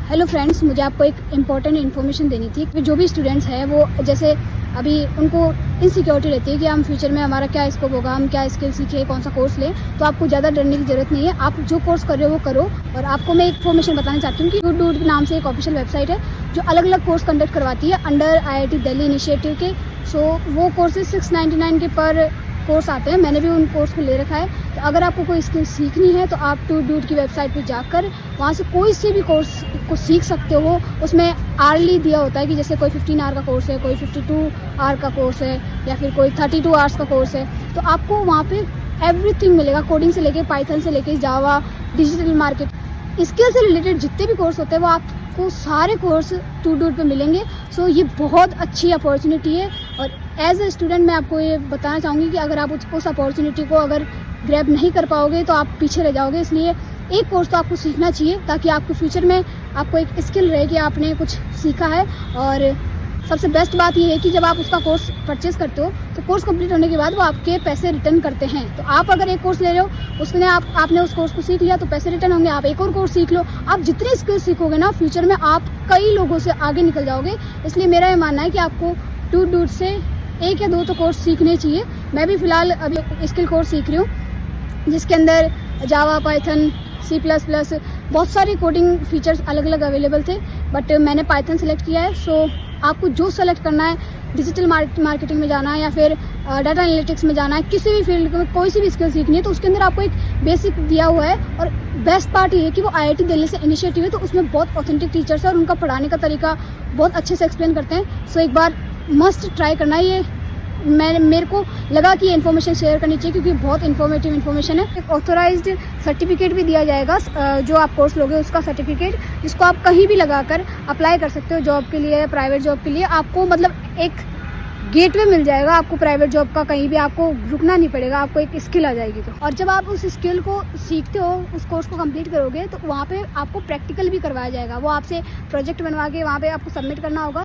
Hello friends, मुझे आपको एक इम्पॉर्टेंट इन्फॉर्मेशन देनी थी कि जो भी स्टूडेंट्स हैं वो जैसे अभी उनको इनसिक्योरिटी रहती है कि हम फ्यूचर में हमारा क्या स्कोप होगा, हम क्या स्किल सीखें, कौन सा कोर्स लें। तो आपको ज़्यादा डरने की ज़रूरत नहीं है। आप जो कोर्स कर रहे हो वो करो। और आपको मैं एक इन्फॉर्मेशन बताना चाहती हूँ कि डूड नाम से एक ऑफिशियल वेबसाइट है जो अलग अलग कोर्स कंडक्ट करवाती है अंडर IIT दिल्ली इनिशिएटिव के। सो वो कोर्सेज 699 के पर कोर्स आते हैं। मैंने भी उन कोर्स को ले रखा है। तो अगर आपको कोई स्किल सीखनी है तो आप डूड की वेबसाइट पे जाकर वहाँ से कोई से भी कोर्स को सीख सकते हो। उसमें आर्ली दिया होता है कि जैसे कोई 15 आवर का कोर्स है, कोई 52 आवर का कोर्स है या फिर कोई 32 आवर्स का कोर्स है। तो आपको वहाँ पे एवरीथिंग मिलेगा, कोडिंग से लेके पाइथन से लेके जावा, डिजिटल मार्केट, स्किल से रिलेटेड जितने भी कोर्स होते हैं वो आपको सारे कोर्स डूड पे मिलेंगे। सो ये बहुत अच्छी अपॉर्चुनिटी है। और एज ए स्टूडेंट मैं आपको ये बताना चाहूँगी कि अगर आप उस अपॉर्चुनिटी को अगर ग्रैब नहीं कर पाओगे तो आप पीछे रह जाओगे। इसलिए एक कोर्स तो आपको सीखना चाहिए ताकि आपको फ्यूचर में आपको एक स्किल रहे कि आपने कुछ सीखा है। और सबसे बेस्ट बात ये है कि जब आप उसका कोर्स परचेस करते हो तो कोर्स कंप्लीट होने के बाद वो आपके पैसे रिटर्न करते हैं। तो आप अगर एक कोर्स ले रहे हो, उसने आपने उस कोर्स को सीख लिया तो पैसे रिटर्न होंगे। आप एक और कोर्स सीख लो, आप जितने स्किल सीखोगे ना फ्यूचर में आप कई लोगों से आगे निकल जाओगे। इसलिए मेरा ये मानना है कि आपको डूड से एक या दो तो कोर्स सीखने चाहिए। मैं भी फिलहाल अभी स्किल कोर्स सीख रही हूँ जिसके अंदर जावा, पाइथन, C++, बहुत सारे कोडिंग फीचर्स अलग अलग अवेलेबल थे, बट मैंने पाइथन सेलेक्ट किया है। सो आपको जो सेलेक्ट करना है, डिजिटल मार्केटिंग में जाना है या फिर डाटा एनालिटिक्स में जाना है, किसी भी फील्ड में कोई सी भी स्किल सीखनी है तो उसके अंदर आपको एक बेसिक दिया हुआ है। और बेस्ट पार्ट ये है कि वो IIT दिल्ली से इनिशिएटिव है तो उसमें बहुत ऑथेंटिक टीचर्स है और उनका पढ़ाने का तरीका बहुत अच्छे से एक्सप्लेन करते हैं। सो एक बार मस्ट ट्राई करना है। ये मेरे को लगा कि ये इन्फॉर्मेशन शेयर करनी चाहिए क्योंकि बहुत इन्फॉर्मेटिव इन्फॉर्मेशन है। एक ऑथोराइज्ड सर्टिफिकेट भी दिया जाएगा, जो आप कोर्स लोगे उसका सर्टिफिकेट, जिसको आप कहीं भी लगाकर अप्लाई कर सकते हो जॉब के लिए, प्राइवेट जॉब के लिए। आपको मतलब एक गेटवे मिल जाएगा आपको प्राइवेट जॉब का, कहीं भी आपको रुकना नहीं पड़ेगा, आपको एक स्किल आ जाएगी। तो और जब आप उस स्किल को सीखते हो, उस कोर्स को कंप्लीट करोगे तो वहाँ पे आपको प्रैक्टिकल भी करवाया जाएगा। वो आपसे प्रोजेक्ट बनवा के वहाँ पे आपको सबमिट करना होगा।